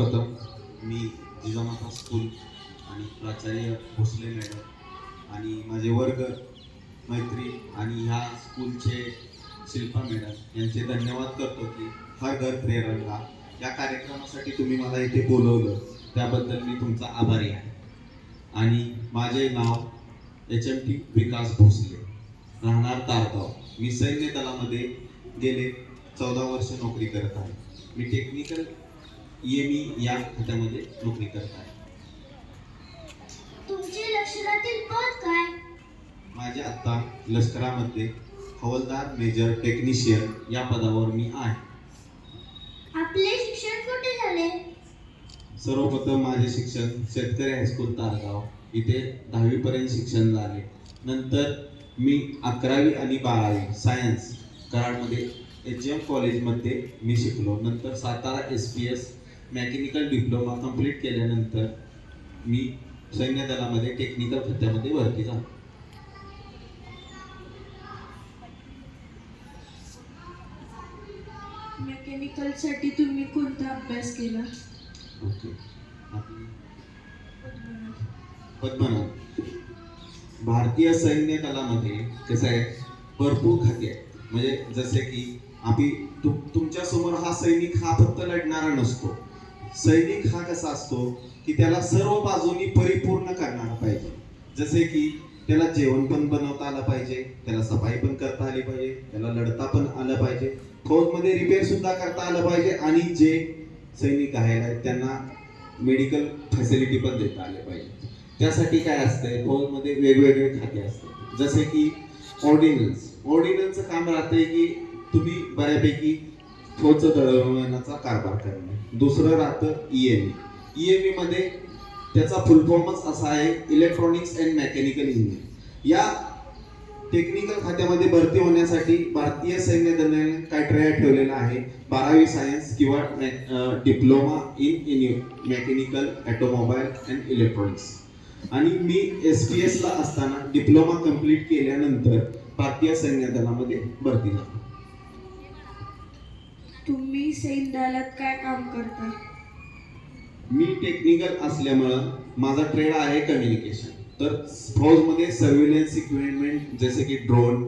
सर्वप्रथम मी जिजामाता स्कूल आणि प्राचार्य भोसले मॅडम आणि माझे वर्ग मैत्री आणि ह्या स्कूलचे शिल्पा मॅडम यांचे धन्यवाद करतो की हर घर प्रेरणा या कार्यक्रमासाठी तुम्ही मला इथे बोलवलं, त्याबद्दल मी तुमचा आभारी आहे. आणि माझे नाव HMT विकास भोसले, राहणार तारगाव. मी सैन्य दलामध्ये गेले 14 वर्ष नोकरी करत आहे. मी टेक्निकल EME या खात्यामध्ये नोकरी करत आहे. तुमचे लष्करातील पद काय? माझे आता लष्करामध्ये हवालदार मेजर टेक्निशियन या पदावर मी आहे. आपले शिक्षण कुठे झाले? सर्वप्रथम माझे शिक्षण शेतकरी हायस्कूल तारगाव इथे 10वी पर्यंत शिक्षण झाले. नंतर मी 11वी आणि 12वी सायन्स कराडमध्ये HM कॉलेजमध्ये मी शिकलो. नंतर Satara SPS mechanical diploma complete केल्यानंतर मी सैन्य दलामध्ये टेक्निकल खात्यामध्ये भरती झालो. मेकॅनिकल साठी तुम्ही कोणता अभ्यास केला? ओके. पद्मनाभ. भारतीय सैन्य दलामध्ये कसं आहे, भरपूर खाते आहेत. म्हणजे जसे की तुमच्या समोर हा सैनिक हा फक्त लढणारा नसतो. सैनिक हा कसा असतो की त्याला सर्व बाजूनी परिपूर्ण करणारा पाहिजे. जसे की त्याला जेवण पण बनवता आलं पाहिजे, त्याला सफाई पण करता आली पाहिजे, त्याला लढता पण आलं पाहिजे, फौजमध्ये रिपेअर सुद्धा करता आलं पाहिजे आणि जे सैनिक आहेत त्यांना मेडिकल फॅसिलिटी पण देता आले पाहिजे. त्यासाठी काय असतंय, फौजमध्ये वेगवेगळे खाते असतात. जसे की ऑर्डिनन्सचं काम राहतंय की तुम्ही बऱ्यापैकी फौजचं दळणवळणाचा कारभार करणे. दुसरं राहतं EME मध्ये त्याचा फुल फॉर्मच असा आहे, इलेक्ट्रॉनिक्स अँड मेकॅनिकल इंजिनियर. या टेक्निकल खात्यामध्ये भरती होण्यासाठी भारतीय सैन्य दलाने क्रायटेरिया ठेवलेला आहे, 12वी सायन्स किंवा diploma in mechanical automobile and electronics. आणि मी SPS ला असताना डिप्लोमा कंप्लीट केल्यानंतर भारतीय सैन्य दलामध्ये भरती झालो. तुम्ही सैन्य दलात काय काम करता? मी टेक्निकल असल्यामुळं माझा ट्रेड आहे कम्युनिकेशन. तर फौजमध्ये सर्व्हिलन्स इक्विपमेंट जसे की drone,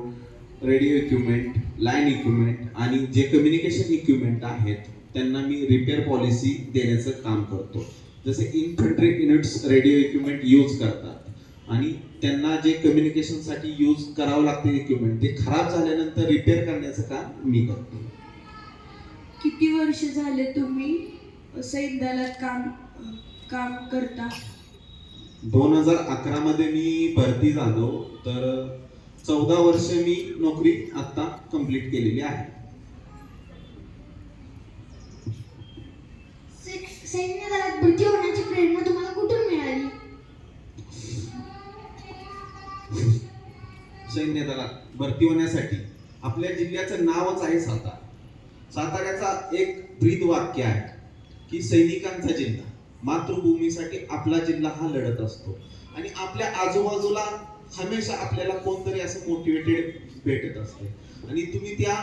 radio equipment, line equipment आणि जे कम्युनिकेशन इक्विपमेंट आहेत त्यांना मी रिपेअर पॉलिसी देण्याचं काम करतो. जसे infantry units radio equipment use करतात आणि त्यांना जे कम्युनिकेशनसाठी यूज करावं लागते इक्विपमेंट ते खराब झाल्यानंतर रिपेअर करण्याचं काम मी करतो. किती वर्ष झाले तुम्ही सैन्य दलात काम करता? 2011 मध्ये मी भरती झालो, तर 14 वर्ष मी नोकरी आता कंप्लीट केलेली आहे. सैन्य दलात भरती होण्याची प्रेरणा तुम्हाला कुठून मिळाली? सैन्य दलात भरती होण्यासाठी आपल्या जिल्ह्याचं नावच आहे सातारा. साताऱ्याचा एक ब्रीद वाक्य आहे की सैनिकांचा जिल्हा, मातृभूमीसाठी आपला जिल्हा हा लढत असतो. आणि आपल्या आजूबाजूला हमेशा आपल्याला कोणतरी असं मोटिवेटेड भेटत असते आणि तुम्ही त्या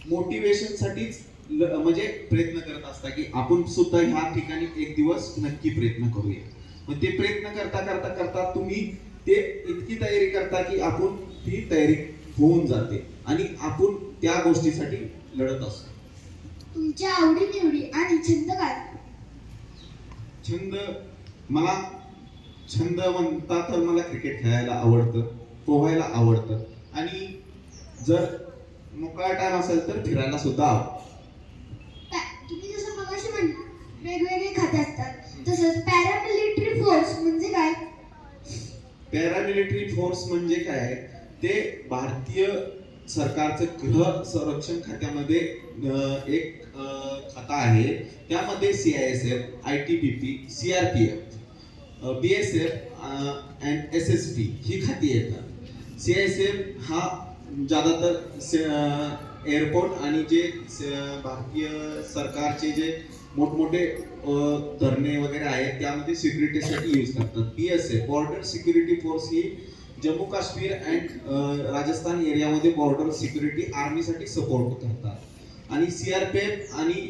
मोटिवेशनसाठीच म्हणजे प्रयत्न करत असता की आपण सुद्धा ह्या ठिकाणी एक दिवस नक्की प्रयत्न करूया. मग ते प्रयत्न करता करता करता तुम्ही ते इतकी तयारी करता की आपण ती तयारी होऊन जाते आणि आपण त्या गोष्टीसाठी लढत असतो. तुमच्या आवडी-निवडी आणि छंद काय? छंद म्हणता तर मला क्रिकेट खेळायला आवडतं, पोहायला आवडतं आणि जर मोकळा टाइम असेल तर फिरायला सुद्धा आवडतं. तुम्ही जसं मगाशी म्हणला वेगवेगळे खाते असतात, तसंच पॅरामिलिटरी फोर्स म्हणजे काय? पॅरामिलिटरी फोर्स म्हणजे काय, ते भारतीय सरकारचं गृह संरक्षण खात्यामध्ये एक खाता आहे. त्यामध्ये CISF, ITBP, CRPF, BSF and SSB ही खाती येतात. CISF हा ज्यादातर एअरपोर्ट आणि जे भारतीय सरकारचे जे मोठमोठे धरणे वगैरे आहेत त्यामध्ये सिक्युरिटीसाठी यूज करतात. BSF border security force he Jammu Kashmir and Rajasthan एरियामध्ये बॉर्डर सिक्युरिटी आर्मीसाठी सपोर्ट करतात. आणि CRPF आणि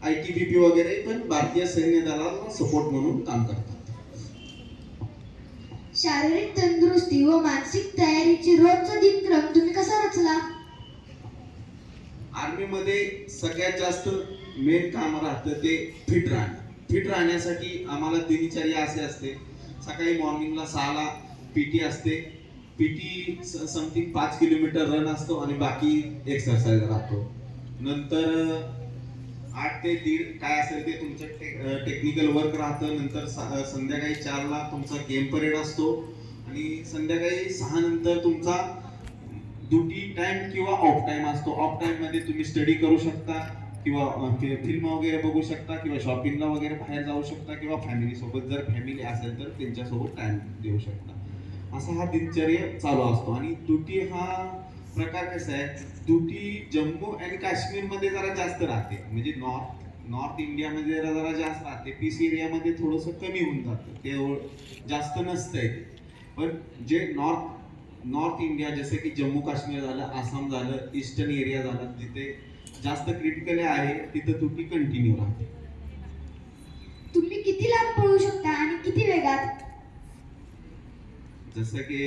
ITBP वगैरे पण भारतीय सैन्य दलाला सपोर्ट म्हणून काम करतात. शारीरिक तंदुरुस्ती व मानसिक तयारीची रोजचा दिनक्रम तुम्ही कसा रचला? आर्मीमध्ये सगळ्यात जास्त मेन काम राहतं ते फिट राहणं. फिट राहण्यासाठी आम्हाला दिनचर्या असे असते. सकाळी मॉर्निंगला 6ला PT असते. PT समथिंग 5 किलोमीटर रन असतो आणि बाकी एक्सरसाइज राहतो. नंतर 8 ते 1:30 काय असेल ते तुमचं टेक्निकल वर्क राहतं. नंतर संध्याकाळी 4ला तुमचा गेम परेड असतो आणि संध्याकाळी 6 नंतर तुमचा ड्युटी टाइम किंवा ऑफ टाइम असतो. ऑफ टाइम मध्ये तुम्ही स्टडी करू शकता किंवा फिल्म वगैरे बघू शकता किंवा शॉपिंगला वगैरे बाहेर जाऊ शकता किंवा फॅमिली सोबत जर फॅमिली असेल तर त्यांच्यासोबत टाइम देऊ शकता. असा हा दिनचर्या चालू असतो. आणि ड्युटी हा प्रकार कसा आहे, ड्युटी जम्मू आणि काश्मीरमध्ये जरा जास्त राहते. म्हणजे नॉर्थ इंडियामध्ये जरा जास्त राहते. पीस एरियामध्ये थोडंसं कमी होऊन जातं, ते जास्त नसतंय. पण जे नॉर्थ इंडिया जसे की जम्मू काश्मीर झालं, आसाम झालं, ईस्टर्न एरिया झालं, जिथे जास्त क्रिटिकल आहे तिथं ड्युटी कंटिन्यू राहते. तुम्ही किती लांब पळू शकता आणि किती वेगात? जसं की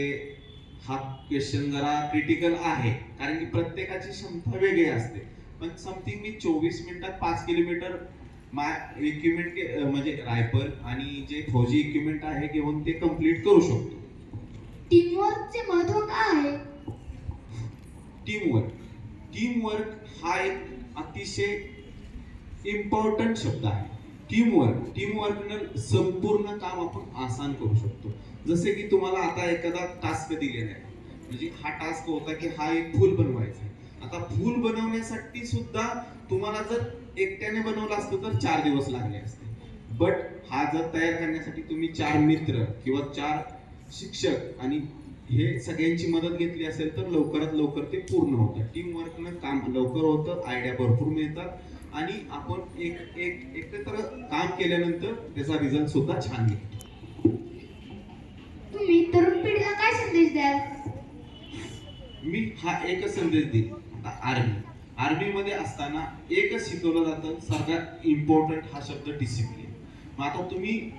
हा क्वेश्चन जरा क्रिटिकल आहे, कारण की प्रत्येकाची क्षमता वेगळी असते. पण समथिंग मी 24 मिनिटात 5 किलोमीटर इक्विपमेंट म्हणजे रायफल आणि जे फौजी इक्विपमेंट आहे घेऊन ते कम्प्लीट करू शकतो. टीमवर्कचे महत्त्व काय आहे? टीमवर्क हा एक अतिशय इम्पॉर्टंट शब्द आहे. टीमवर्कनं संपूर्ण काम आपण आसान करू शकतो. जसे की तुम्हाला आता एखादा टास्क दिलेला आहे, म्हणजे हा टास्क होता की हा एक फूल बनवायचा आहे. आता फूल बनवण्यासाठी सुद्धा तुम्हाला जर एकट्याने बनवलं असतं तर 4 दिवस लागले असते. बट हा जर तयार करण्यासाठी तुम्ही 4 मित्र किंवा 4 शिक्षक आणि हे सगळ्यांची मदत घेतली असेल तर लवकरात लवकर ते पूर्ण होतं. टीमवर्कनं काम लवकर होतं, आयडिया भरपूर मिळतात आणि आपण एकत्र काम केल्यानंतर त्याचा रिझल्ट सुद्धा छान येतो. तुम्ही तरुण पिढीला काय संदेश द्याल? मी हा एकच संदेश देईन. आता आर्मीमध्ये असताना एकच शिकवलं जातं, सगळ्यात इम्पॉर्टंट हा शब्द डिसिप्लिन. मग आता तुम्ही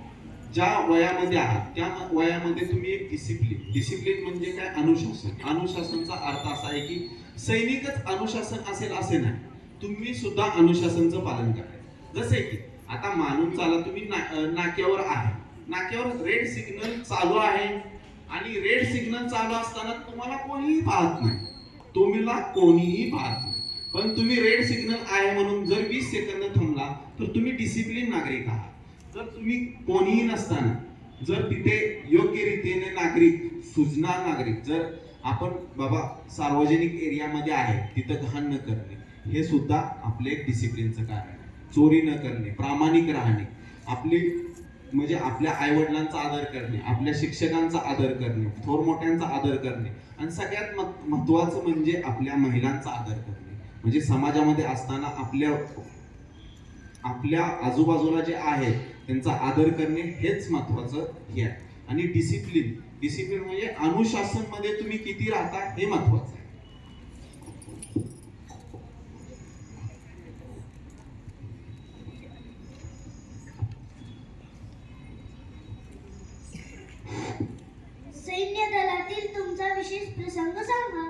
ज्या वयामध्ये आहात त्या वयामध्ये तुम्ही एक डिसिप्लिन म्हणजे काय, अनुशासनचा अर्थ असा आहे की सैनिकच अनुशासन असेल असे नाही, तुम्ही सुद्धा अनुशासनचं पालन करायचं. जसे की आता मानून चाला, तुम्ही नाक्यावर आहे, नाक्यावर रेड सिग्नल चालू आहे आणि रेड सिग्नल चालू असताना तुम्हाला कोणीही पाहत नाही, पण तुम्ही रेड सिग्नल आहे म्हणून जर 20 सेकंद थांबला तर तुम्ही डिसिप्लिन नागरिक आहात. जर तुम्ही कोणीही नसताना जर तिथे योग्य रीतीने सुजनार नागरिक जर आपण बाबा सार्वजनिक एरियामध्ये आहे तिथं घाण न करणे, हे सुद्धा आपले एक डिसिप्लिनचं कारण आहे. चोरी न करणे, प्रामाणिक राहणे, म्हणजे आपल्या आईवडिलांचा आदर करणे, आपल्या शिक्षकांचा आदर करणे, थोर मोठ्यांचा आदर करणे आणि सगळ्यात महत्त्वाचं म्हणजे आपल्या महिलांचा आदर करणे. म्हणजे समाजामध्ये असताना आपल्या आजूबाजूला जे आहे त्यांचा आदर करणे हेच महत्त्वाचं हे आहे. आणि डिसिप्लिन म्हणजे अनुशासन मध्ये तुम्ही किती राहता हे महत्त्वाचं आहे. सैन्य दलातील तुमचा विशेष प्रसंग सांगा.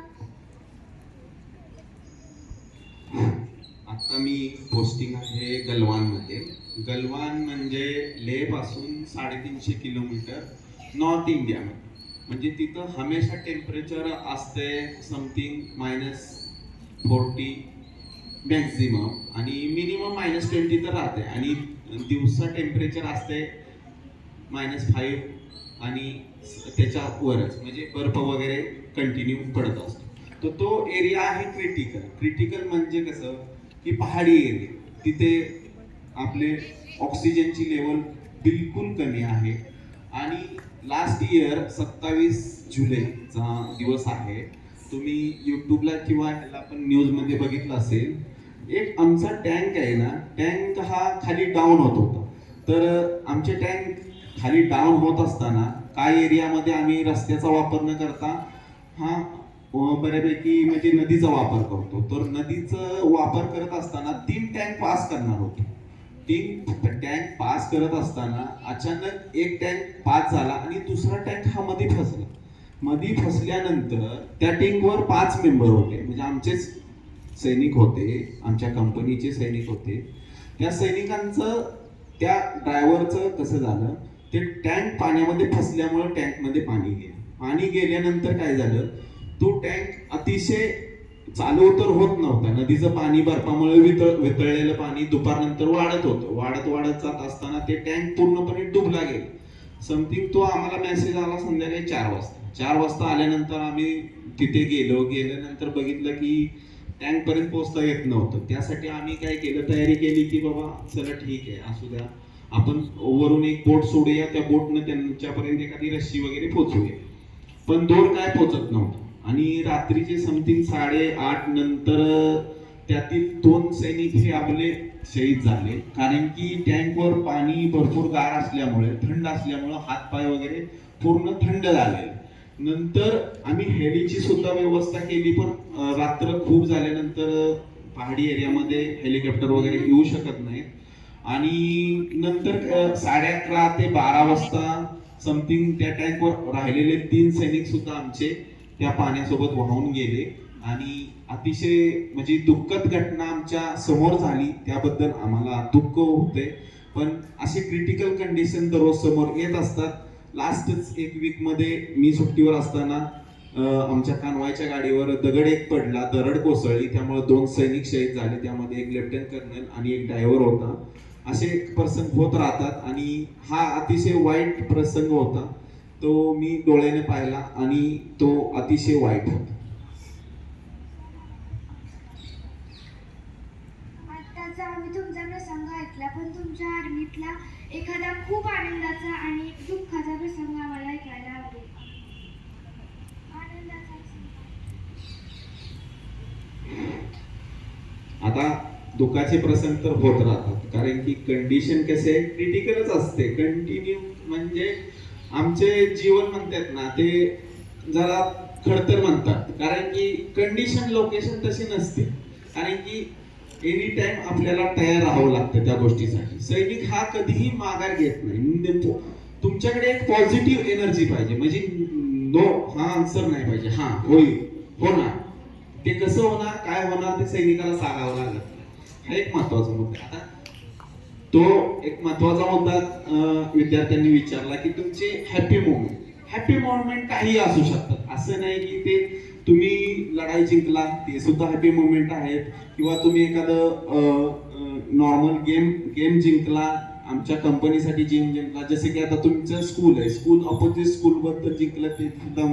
आता मी पोस्टिंग आहे गलवानमध्ये. गलवान म्हणजे लेह पासून 350 किलोमीटर नॉर्थ इंडियामध्ये. म्हणजे तिथं हमेशा टेम्परेचर असते समथिंग -40 मॅक्झिमम आणि मिनिमम -20 तर राहते. आणि दिवसा टेम्परेचर असते -5 आणि त्याच्या वरच, म्हणजे बर्फ वगैरे कंटिन्यू पडत असतो. तर तो एरिया आहे क्रिटिकल म्हणजे कसं की पहाडी एरिया, तिथे आपले ऑक्सिजनची लेवल बिलकुल कमी आहे. आणि लास्ट इयर 27 जुलैचा दिवस आहे. तुम्ही यूट्यूबला किंवा ह्याला पण न्यूजमध्ये बघितलं असेल, एक आमचा टँक आहे ना, टँक हा खाली डाऊन होत होता. तर आमचे टँक खाली डाऊन होत असताना काही एरियामध्ये आम्ही रस्त्याचा वापर न करता बऱ्यापैकी म्हणजे नदीचा वापर करतो. तर नदीचा वापर करत असताना 3 टँक पास करणार होतो. 3 टँक पास करत असताना अचानक एक टँक पास झाला आणि दुसरा टँक हा मध्ये फसला. मध्ये फसल्यानंतर त्या टँकवर 5 मेंबर होते, म्हणजे आमचेच सैनिक होते, आमच्या कंपनीचे सैनिक होते. त्या सैनिकांचं त्या ड्रायव्हरचं कसं झालं, ते टँक पाण्यामध्ये फसल्यामुळे टँकमध्ये पाणी गेलं. पाणी गेल्यानंतर काय झालं, तो टँक अतिशय चालू तर होत नव्हता. नदीचं पाणी बर्फामुळे वितळलेलं पाणी दुपारनंतर वाढत होतं. वाढत वाढत जात असताना ते टँक पूर्णपणे डुबला गेला. समथिंग तो आम्हाला मेसेज आला संध्याकाळी 4 वाजता. 4 वाजता आल्यानंतर आम्ही तिथे गेल्यानंतर बघितलं की टँक पर्यंत पोहोचता येत नव्हतं. त्यासाठी आम्ही काय केलं, तयारी केली की बाबा चला ठीक आहे, असू द्या, आपण वरून एक बोट सोडूया, त्या बोटनं त्यांच्यापर्यंत एखादी रस्सी वगैरे पोहोचूया. पण दोर काय पोहोचत नव्हतं आणि रात्रीचे समथिंग 8:30 नंतर त्यातील 2 सैनिक हे आपले शहीद झाले. कारण की टँकवर पाणी भरपूर गार असल्यामुळे, थंड असल्यामुळे हातपाय वगैरे पूर्ण थंड झाले. नंतर आम्ही हेलीची सुद्धा व्यवस्था केली, पण रात्र खूप झाल्यानंतर पहाडी एरियामध्ये हेलिकॉप्टर वगैरे येऊ शकत नाहीत. आणि नंतर 11:30 ते 12 वाजता समथिंग त्या टँकवर राहिलेले 3 सैनिक सुद्धा आमचे त्या पाण्यासोबत वाहून गेले. आणि अतिशय म्हणजे दुःखद घटना आमच्या समोर झाली, त्याबद्दल आम्हाला दुःख होते. पण असे क्रिटिकल कंडिशन दररोज समोर येत असतात. लास्टच एक वीक मध्ये मी सुट्टीवर असताना आमच्या कानवायच्या गाडीवर दगड एक पडला, दरड कोसळली, त्यामुळे 2 सैनिक शहीद झाले. त्यामध्ये एक लेफ्टनंट कर्नल आणि एक ड्रायव्हर होता. असे प्रसंग होत राहतात आणि हा अतिशय वाईट प्रसंग होता. तो मी डोळ्याने पाहिला आणि तो अतिशय वाईट होता. आत्ताचा आम्ही तुमचा प्रसंग ऐकला, पण तुमच्या आर्मीतला एखादा खूप आनंदाचा आणि दुःखाचा प्रसंग आम्हाला ऐकायला आवडेल. आनंदाचा आता दुःखाचे प्रसंग तर होत राहतात, कारण की कंडिशन कसे क्रिटिकलच असते. कंटिन्यू म्हणजे आमचे जीवन म्हणतात ना, ते जरा खडतर म्हणतात, कारण की कंडिशन लोकेशन तशी नसते. कारण की एनी टाइम आपल्याला तयार राहावं लागतं त्या गोष्टीसाठी. सैनिक हा कधीही माघार घेत नाही. तुमच्याकडे एक पॉझिटिव्ह एनर्जी पाहिजे, म्हणजे नो हा आन्सर नाही पाहिजे, हा होईल, होणार. ते कसं होणार, काय होणार, ते सैनिकाला सांगावं लागत. हा एक महत्वाचा मुद्दा. आता तो एक महत्वाचा मुद्दा विद्यार्थ्यांनी विचारला की तुमचे हॅपी मोमेंट काही असू शकतात. असं नाही की ते तुम्ही लढाई जिंकला ते सुद्धा हॅपी मोमेंट आहेत, किंवा तुम्ही एखादं नॉर्मल गेम जिंकला, आमच्या कंपनीसाठी जिंकला. जसे की आता तुमचं स्कूल आहे, स्कूल अपोजिट स्कूल बद्दल जिंकलं, ते सुद्धा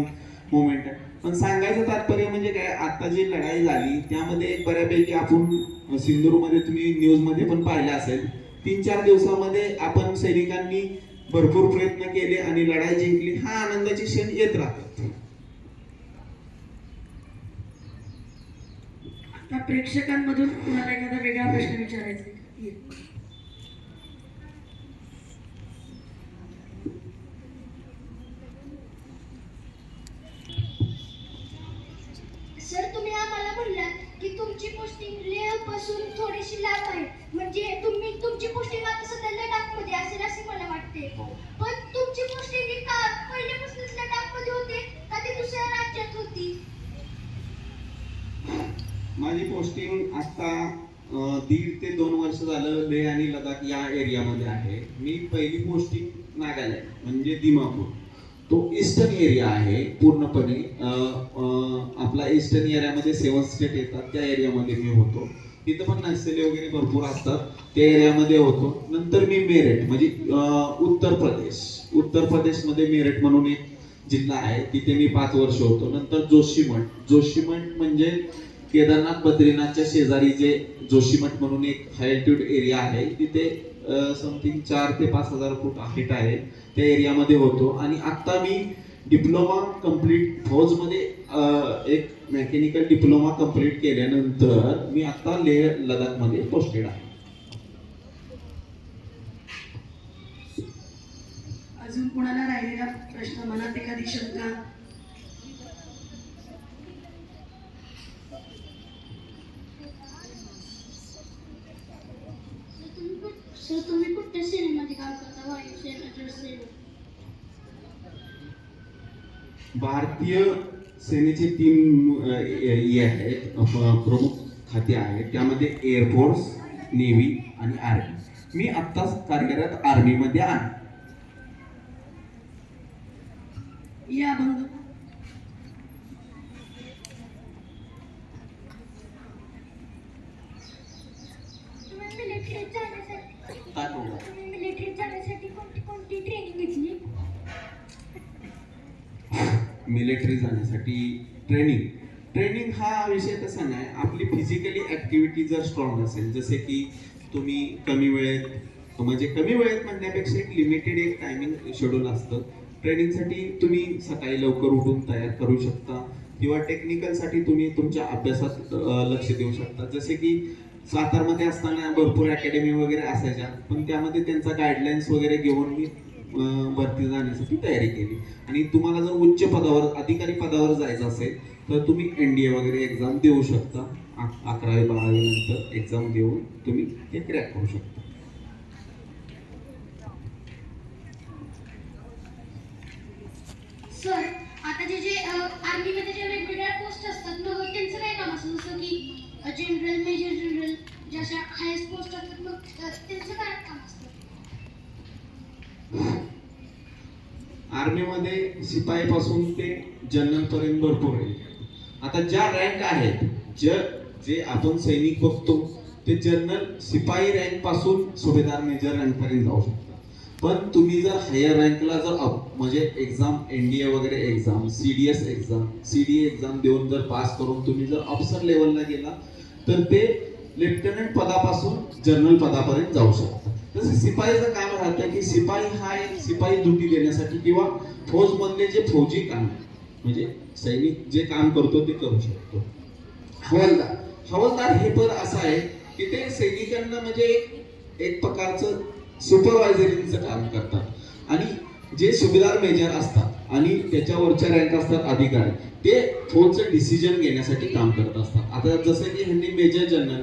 मोमेंट आहे. पण सांगायचं तात्पर्य म्हणजे काय, आता जी लढाई झाली त्यामध्ये बऱ्यापैकी आपण सिंधूरमध्ये तुम्ही न्यूज मध्ये पण पाहिलं असेल, 3-4 दिवसामध्ये आपण सैनिकांनी भरपूर प्रयत्न केले आणि लढाई जिंकली. हा आनंदाचे क्षण येत राहतात. आता प्रेक्षकांमधून कुणाला एखादा वेगळा प्रश्न विचारायचा आहे? सर, तुम्ही आम्हाला म्हणलात की तुमची पोस्टिंग लेह पासून थोडीशी लांब आहे, म्हणजे तुमची पोस्टिंग आता सध्या लडाखमध्ये असेल असे मला वाटते. पण तुमची पोस्टिंग ही का पहिल्यापासूनच लडाखमध्ये होते का ती दुसऱ्या राज्यात होती? माझी पोस्टिंग आता 1.5 ते 2 वर्ष झालं लेह आणि लडाख या एरियामध्ये आहे. मी पहिली पोस्टिंग नागालँड म्हणजे दिमापूर, तो ईस्टर्न एरिया आहे पूर्णपणे. आपला ईस्टर्न एरियामध्ये 7 स्टेट येतात, त्या एरियामध्ये मी होतो. तिथं पण नक्षली वगैरे भरपूर असतात, त्या एरियामध्ये होतो. नंतर मी मेरठ म्हणजे उत्तर प्रदेशमध्ये मेरठ म्हणून एक जिल्हा आहे, तिथे मी 5 वर्ष होतो. नंतर जोशीमठ म्हणजे केदारनाथ बद्रीनाथच्या शेजारी जे जोशीमठ म्हणून एक हायल्ट्यूड एरिया आहे, तिथे समथिंग 4 ते 5,000 फूट हाईट आहे, त्या एरियामध्ये होतो. आणि आता मी डिप्लोमा कंप्लीट फौजमध्ये एक मेकॅनिकल डिप्लोमा कंप्लीट केल्यानंतर मी आता लेह लडाखमध्ये पोस्टेड आहे. अजून कुणाला राहिलेला प्रश्न, मनात एखादी शंका? भारतीय सेनेचे 3 हे आहेत प्रमुख खाते आहेत. त्यामध्ये एअरफोर्स, नेव्ही आणि आर्मी. मी आत्ताच कार्यरत आर्मीमध्ये आहे. या बंधू. तुम्ही मिलिटरीत जाण्यासाठी काय बोलला? तुम्ही मिलिटरीत जाण्यासाठी कोणती कोणती ट्रेनिंग घेतली? मिलिटरी जाण्यासाठी ट्रेनिंग हा विषय तसा नाही. आपली फिजिकली ऍक्टिव्हिटी जर स्ट्रॉंग असेल, जसे की तुम्ही कमी वेळेत म्हणण्यापेक्षा एक लिमिटेड एक टायमिंग शेड्यूल असतं. ट्रेनिंगसाठी तुम्ही सकाळी लवकर उठून तयार करू शकता किंवा टेक्निकलसाठी तुम्ही तुमच्या अभ्यासात लक्ष देऊ शकता. जसे की सातारमध्ये असताना भरपूर अकॅडमी वगैरे असायच्या, पण त्यामध्ये त्यांचा गाईडलाईन्स वगैरे घेऊन मी भरती जाण्यासाठी तयारी केली. आणि तुम्हाला जर उच्च पदावर, अधिकारी पदावर जायचं असेल तर तुम्ही NDA वगैरे एक्झाम देऊ शकता. 11वी-12वी नंतर एक्झाम देऊन तुम्ही ते क्रॅक करू शकता. सर, आता जे आर्मीमध्ये जे वेगवेगळ्या पोस्ट असतात मग त्यांचं काय काम असतं? जसं की जनरल, मेजर जनरल, जशा हायस्ट पोस्ट असतात मग त्यांचं काय काम असतं? आर्मीमध्ये शिपाईपासून ते जनरल पर्यंत भरपूर आहे. आता ज्या रँक आहेत, जे आपण सैनिक बघतो ते जनरल, शिपाई रँक पासून सुभेदार, मेजर रँक पर्यंत जाऊ शकतात. पण तुम्ही जर हायर रँकला जर म्हणजे एक्झाम, NDA वगैरे एक्झाम, CDA एक्झाम देऊन जर पास करून तुम्ही जर ऑफिसर लेवलला गेला तर ते लेफ्टनंट पदापासून जनरल पदापर्यंत जाऊ शकतात. तसं शिपाईचं काम राहतं की शिपाई ड्युटी देण्यासाठी किंवा फौज मधले जे फौजी काम म्हणजे सैनिक जे काम करतो ते करू शकतो. हवालदार हे पद असं आहे की ते सैनिकांना म्हणजे एक प्रकारचं सुपरवायझरिंगचं काम करतात. आणि जे सुभेदार, मेजर असतात आणि त्याच्यावरच्या रँक असतात अधिकारी, ते फौजचं डिसिजन घेण्यासाठी काम करत असतात. आता जसं की ह्यांनी मेजर जनरल,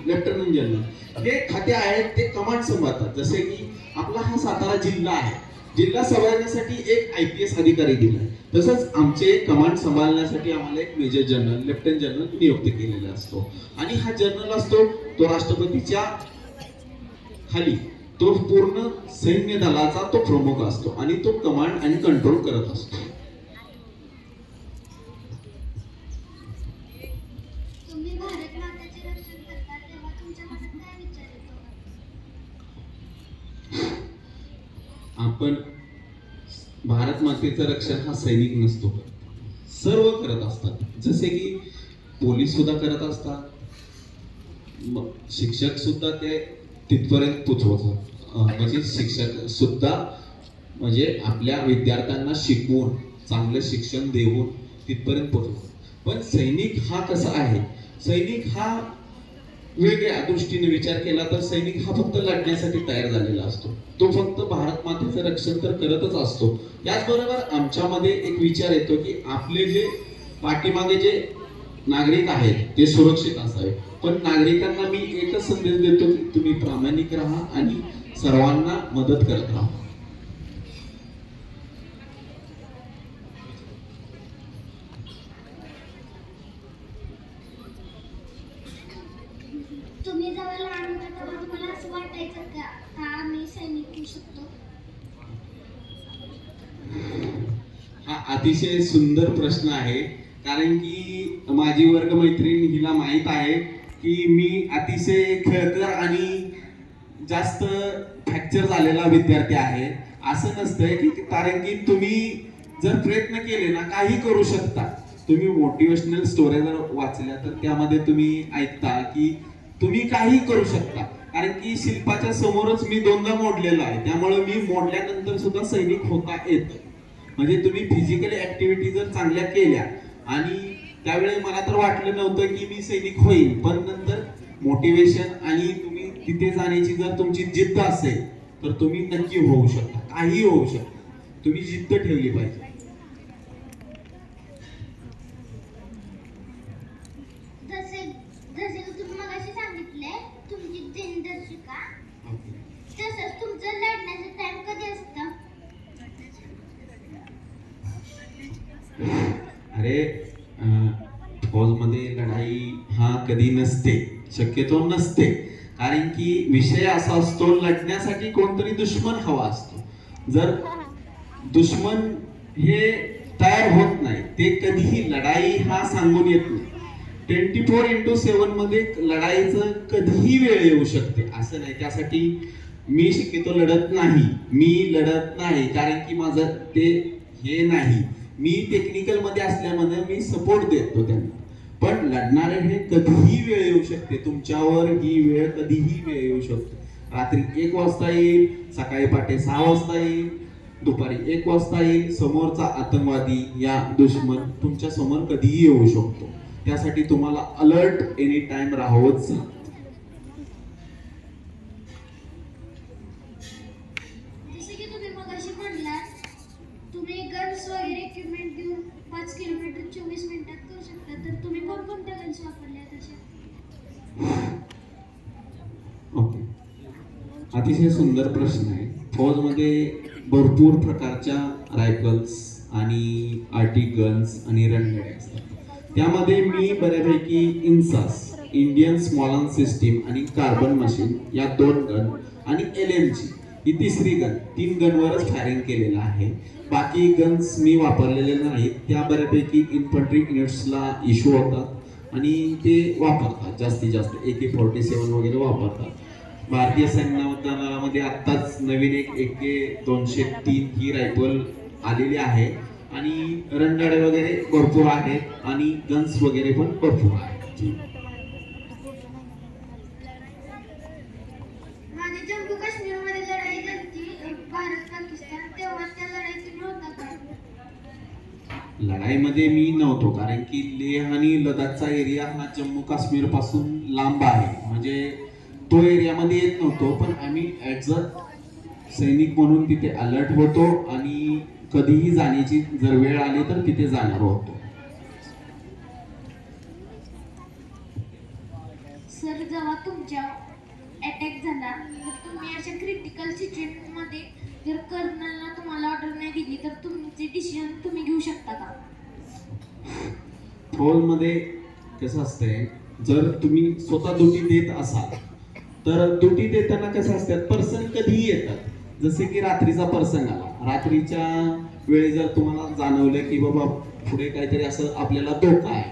लेफ्टनंट जनरल हे खाते आहेत, ते कमांड सांभाळतात. जसे की आपला हा सातारा जिल्हा आहे, जिल्हा सांभाळण्यासाठी एक IPS अधिकारी दिलाय. तसंच आमचे कमांड सांभाळण्यासाठी आम्हाला एक मेजर जनरल, लेफ्टनंट जनरल नियुक्त केलेला असतो. आणि हा जनरल असतो तो राष्ट्रपतीच्या खाली, तो पूर्ण सैन्य दलाचा तो प्रमुख असतो आणि तो कमांड आणि कंट्रोल करत असतो. तुम्ही भारत मातेचे रक्षण करता तेव्हा तुमच्या मनात काय विचार येतो? आपण भारत मातेचं रक्षण हा सैनिक नसतो करत, सर्व करत असतात. जसे की पोलीस सुद्धा करत असतात, शिक्षक सुद्धा ते तिथपर्यंत पोचवतात. म्हणजे शिक्षक सुद्धा म्हणजे आपल्या विद्यार्थ्यांना शिकवून, चांगलं शिक्षण देऊन तिथपर्यंत पोचवतात. पण सैनिक हा कसा आहे, सैनिक हा वेगळ्या दृष्टीने विचार केला तर सैनिक हा फक्त लढण्यासाठी तयार झालेला असतो. तो फक्त भारत मातेचं रक्षण तर करतच असतो. याचबरोबर आमच्यामध्ये एक विचार येतो की आपले जे पाठीमागे जे नागरिक आहेत ते सुरक्षित असावे. पण नागरिकांना मी एकच संदेश देतो की तुम्ही प्रामाणिक राहा आणि सर्वांना मदत करत राहा. तुम्ही जेव्हा लहान होता तेव्हा तुम्हाला असं वाटायचं का हा मी सैनिक होऊ शकतो? हा अतिशय सुंदर प्रश्न आहे. कारण की माझी वर्गमैत्रीण हिला माहित आहे की मी अतिशय खेळकर आणि जास्त फ्रॅक्चर झालेला विद्यार्थी आहे. असं नसतंय की, कारण की तुम्ही जर प्रयत्न केले ना काही करू शकता. तुम्ही मोटिवेशनल स्टोरी जर वाचल्या तर त्यामध्ये तुम्ही ऐकता की तुम्ही काही करू शकता. कारण की शिल्पाच्या समोरच मी 2दा मोडलेलो आहे, त्यामुळे मी मोडल्यानंतर सुद्धा सैनिक होता येतं. म्हणजे तुम्ही फिजिकल ऍक्टिव्हिटी जर चांगल्या केल्या, आणि त्यावेळी मला तर वाटलं नव्हतं की मी सैनिक होईल, पण नंतर मोटिवेशन आणि तुम्ही तिथे जाण्याची जर तुमची जिद्द असेल तर तुम्ही नक्की होऊ शकता, काही होऊ शकता. तुम्ही जिद्द ठेवली पाहिजे. जसे तुम्ही मगाशी सांगितले तुमची दिनदर्शिका, तसंच तुमचं लढण्याचं टाइम कधी असतं? अरे फौजमध्ये लढाई हा कधी नसते, शक्यतो नसते. कारण की विषय असा असतो, लढण्यासाठी कोणतरी दुश्मन हवा असतो. जर दुश्मन हे तयार होत नाही, ते कधीही लढाई हा सांगून येत नाही. 24x7 मध्ये लढाईचं कधीही वेळ येऊ शकते, असं नाही. त्यासाठी मी शक्यतो लढत नाही, मी लढत नाही, कारण की माझं ते हे नाही. मी टेक्निकल मध्ये असल्यामुळे मी सपोर्ट देतो त्यांना. पण लढणारे हे कधीही वेळ येऊ शकते, तुमच्यावर ही वेळ कधीही वेळ येऊ शकते. रात्री 1 वाजता येईल, सकाळी पहाटे 6 वाजता येईल, दुपारी 1 वाजता येईल. समोरचा आतंकवादी या दुश्मन तुमच्या समोर कधीही येऊ शकतो. त्यासाठी तुम्हाला अलर्ट एनी टाइम राहावंच. जसे की तुम्ही मगाशी म्हणलात, तुम्ही गन्स वगैरे इक्विपमेंट घेऊन 5 किलोमीटर 24 मिनिटात करू शकता. तर तुम्ही कोणकोणत्या गन्स वापरल्या तशा? ओके, अतिशय सुंदर प्रश्न आहे. फौजमध्ये भरपूर प्रकारच्या रायफल्स आणि आर्टिक गन्स आणि रणगाड्या असतात. त्यामध्ये मी बऱ्यापैकी इन्सास, इंडियन स्मॉल आर्म सिस्टीम आणि कार्बन मशीन या 2 गन आणि LMG ही 3री गन, 3 गनवरच फायरिंग केलेलं आहे. बाकी गन्स मी वापरलेले नाहीत. त्या बऱ्यापैकी इन्फंट्री युनिट्सला इश्यू होतात आणि ते वापरतात, जास्तीत जास्त AK-47 वगैरे वापरतात. भारतीय सैन्यामध्ये आत्ताच नवीन एक AK-203 ही रायफल आलेली आहे आणि रणगाडे वगैरे भरपूर आहेत आणि गन्स वगैरे पण भरपूर आहेत. माझी जम्मू काश्मीरमध्ये लढाई झाली भारत पाकिस्तान, तेव्हा त्या लढाईत तुम्ही होता का? लढाईमध्ये मी नव्हतो, कारण की लेह आणि लडाखचा एरिया हा जम्मू काश्मीर पासून लांब आहे, म्हणजे तो एरियामध्ये येत नव्हतो. पण आम्ही ॲज अ सैनिक म्हणून तिथे अलर्ट होतो आणि कधीही जाण्याची जर वेळ आली तर तिथे जाणार होतो. सर, जेव्हा तुमच्या अटॅक झाला तर तुम्ही अशा क्रिटिकल सिच्युएशन मध्ये जर कर्नलला तुम्हाला ऑर्डर नाही दिली तर तुमचे डिसिजन तुम्ही घेऊ शकता का? फौजमध्ये कसं असतंय, जर तुम्ही स्वतः ड्युटी देत असाल तर ड्युटी देताना कसं असतात, पर्सन कधीही येतात. जसे की रात्रीचा प्रसंग आला, रात्रीच्या वेळी जर तुम्हाला जाणवलं की बाबा पुढे काहीतरी असं आपल्याला धोका आहे,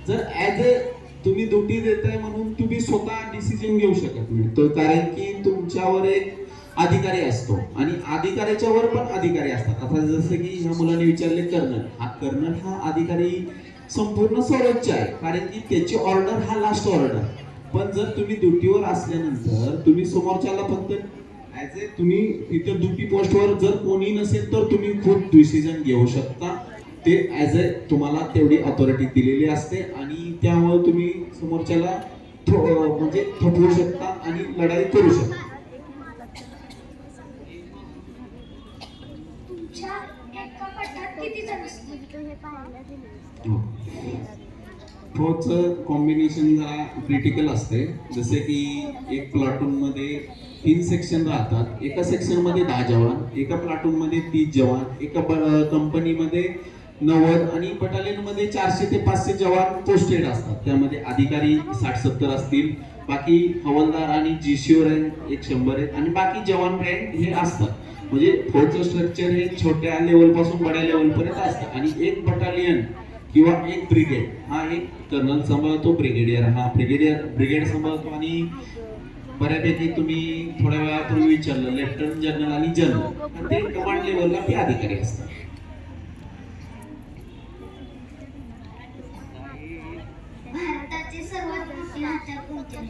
जर ॲज अ तुम्ही ड्युटी देताय म्हणून तुम्ही स्वतः डिसिजन घेऊ शकत नाही. तो कारण की तुमच्यावर एक अधिकारी असतो आणि अधिकाऱ्याच्या वर पण अधिकारी असतात. आता जसं की ह्या मुलाने विचारले कर्नल हा अधिकारी संपूर्ण सर्वोच्च आहे, कारण की त्याची ऑर्डर हा लास्ट ऑर्डर. पण जर तुम्ही ड्युटीवर असल्यानंतर तुम्ही समोरच्याला फक्त ॲज ए तुम्ही तिथे ड्युटी पोस्टवर जर कोणी नसेल तर तुम्ही खूप डिसिजन घेऊ शकता. ते ॲज ए तुम्हाला तेवढी अथॉरिटी दिलेली असते आणि त्यामुळे तुम्ही समोरच्याला म्हणजे थोपवू शकता आणि लढाई करू शकता. तुमच्या एका गटात किती जण असतील? फौजचं कॉम्बिनेशन जरा क्रिटिकल असते. जसे की एक प्लाटूनमध्ये 3 सेक्शन राहतात. एका सेक्शनमध्ये 10 जवान, एका प्लाटूनमध्ये 30 जवान, एका कंपनीमध्ये 90 आणि बटालियनमध्ये 400 ते 500 जवान पोस्टेड असतात. त्यामध्ये अधिकारी 60-70 असतील, बाकी हवालदार आणि GCO रँक 100 आहेत आणि बाकी जवान रँक हे असतात. म्हणजे फौजचं स्ट्रक्चर हे छोट्या लेवलपासून बड्या लेवलपर्यंत असतं आणि एक बटालियन किंवा एक ब्रिगेड हा एक कर्नल सांभाळतो, ब्रिगेडियर हा ब्रिगेड सांभाळतो आणि बऱ्यापैकी तुम्ही थोड्या वेळापूर्वी विचारलं लेफ्टनंट जनरल आणि जनरल, ते कमांड लेवलला ते अधिकारी असतात. भारताचे सर्वात मोठे हत्यार कोणते?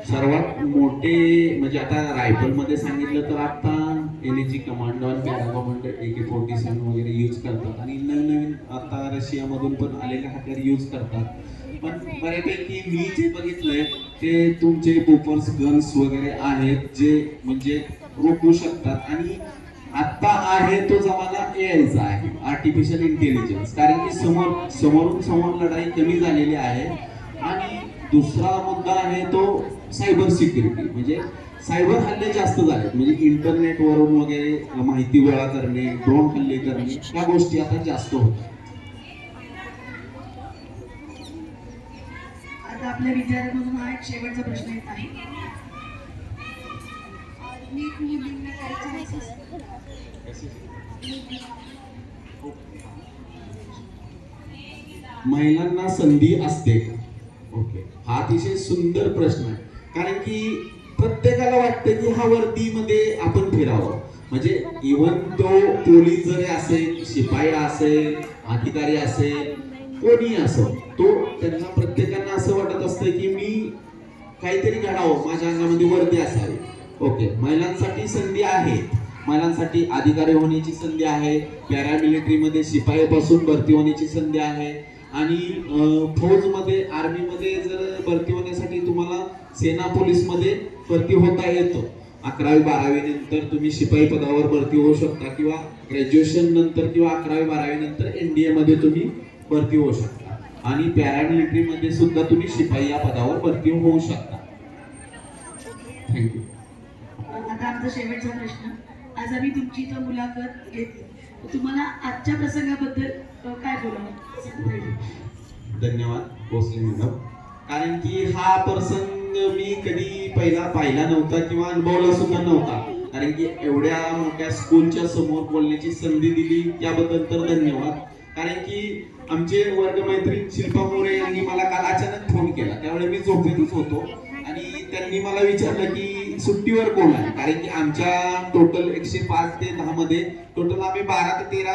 सर्वात मोठे म्हणजे आता रायफल मध्ये सांगितलं तर आता LAG कमांडो आणि पॅरा कमांडो AK-47 वगैरे यूज करतात आणि नवीन आता रशियामधून पण आलेले हत्यार यूज करतात. पण बऱ्यापैकी मी जे बघितलंय ते तुमचे बोफर्स गन्स वगैरे आहेत जे म्हणजे रोखू शकतात. आणि आता आहे तो जमाना AIचा आहे, आर्टिफिशियल इंटेलिजन्स, कारण की समोरून समोर लढाई कमी झालेली आहे. आणि दुसरा मुद्दा आहे तो सायबर सिक्युरिटी, म्हणजे सायबर हल्ले जास्त झालेत, म्हणजे इंटरनेटवरून वगैरे माहिती गोळा करणे, ड्रोन हल्ले करणे, या गोष्टी आता जास्त होतात. आता आपल्या विद्यार्थ्यांमधून हा एक शेवटचा प्रश्न येत आहे. नीट मुलींना काय चान्सेस महिलांना संधी असते का? ओके, हा अतिशय सुंदर प्रश्न आहे. कारण की प्रत्येकाला वाटतं की हा वर्दीमध्ये आपण फिरावं, म्हणजे इव्हन तो पोलीस जरी असेल, शिपाई असेल, अधिकारी असेल, कोणी असो, तो त्यांना प्रत्येकांना असं वाटत असतं की मी काहीतरी घडावं, माझ्या अंगामध्ये वर्दी असावी. ओके, महिलांसाठी संधी आहे, महिलांसाठी अधिकारी होण्याची संधी आहे, पॅरामिलिटरीमध्ये शिपाईपासून भरती होण्याची संधी आहे, आणि फौजमध्ये, आर्मीमध्ये जर भरती होण्यासाठी तुम्हाला सेना पोलीसमध्ये भरती होता येतं. 11वी-12वी नंतर तुम्ही शिपाई पदावर भरती होऊ शकता, किंवा ग्रॅज्युएशन नंतर किंवा 11वी-12वी नंतर NDA मध्ये तुम्ही भरती होऊ शकता, आणि पॅरामिलिटरीमध्ये सुद्धा तुम्ही शिपाई या पदावर भरती होऊ शकता. थँक्यू. आता आमचा शेवटचा प्रश्न. आज आम्ही तुमची इथं मुलाखत घेतली, तर तुम्हाला आजच्या प्रसंगाबद्दल काय बोलावं? धन्यवाद भोसले मॅडम. कारण की हा प्रसंग मी कधी पाहिला नव्हता किंवा अनुभवला सुद्धा नव्हता. कारण की एवढ्या मोठ्या स्कूलच्या समोर बोलण्याची संधी दिली त्याबद्दल तर धन्यवाद. कारण की आमचे वर्गमैत्रीण शिल्पा मोरे यांनी मला काल अचानक फोन केला, त्यावेळी मी झोपेतच होतो, आणि त्यांनी मला विचारलं की सुट्टीवर कोण आहे. कारण की आमच्या टोटल 105 ते 10 मध्ये टोटल आम्ही 12 ते 13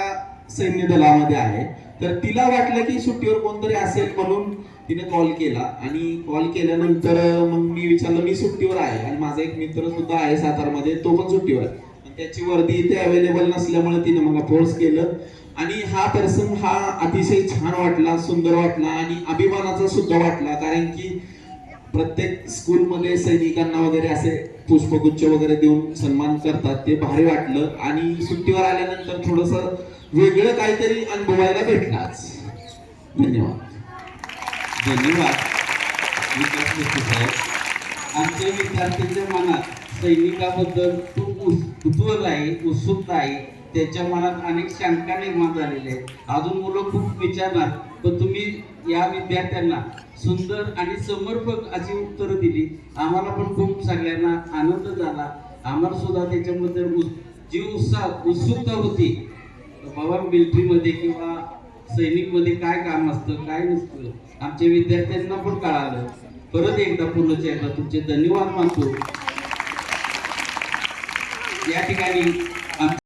सैन्य दलामध्ये आहे. तर तिला वाटलं की सुट्टीवर कोणतरी असेल, म्हणून तिने कॉल केला, आणि कॉल केल्यानंतर मग मी विचारलं, मी सुट्टीवर आहे, आणि माझा एक मित्र सुद्धा आहे सातारमध्ये, तो पण सुट्टीवर आहे, आणि त्याची वर्दी इथे अवेलेबल नसल्यामुळे तिने मला फोर्स केलं. आणि हा प्रसंग हा अतिशय छान वाटला, सुंदर वाटला, आणि अभिमानाचा सुद्धा वाटला. कारण की प्रत्येक स्कूलमध्ये सैनिकांना वगैरे असे पुष्पगुच्छ वगैरे देऊन सन्मान करतात, ते भारी वाटलं. आणि सुट्टीवर आल्यानंतर थोडंसं वेगळं काहीतरी अनुभवायला भेटलाच. धन्यवाद. धन्यवाद विकास मिस्त्री साहेब. आमच्या विद्यार्थ्यांच्या मनात सैनिकाबद्दल खूप कुतूहल आहे, उत्सुकता आहे. त्याच्या मनात अनेक शंका निर्माण झालेल्या आहेत. अजून मुलं खूप विचारणार, पण तुम्ही या विद्यार्थ्यांना सुंदर आणि समर्पक अशी उत्तरं दिली. आम्हाला पण खूप सगळ्यांना आनंद झाला. आम्हाला सुद्धा त्याच्याबद्दल जी उत्सुकता होती, बाबा मिलिटरीमध्ये किंवा सैनिकमध्ये काय काम असतं, काय नसतं, आमच्या विद्यार्थ्यांना पण कळालं. परत एकदा पुन्हा एकदा तुमचे धन्यवाद मानतो. या ठिकाणी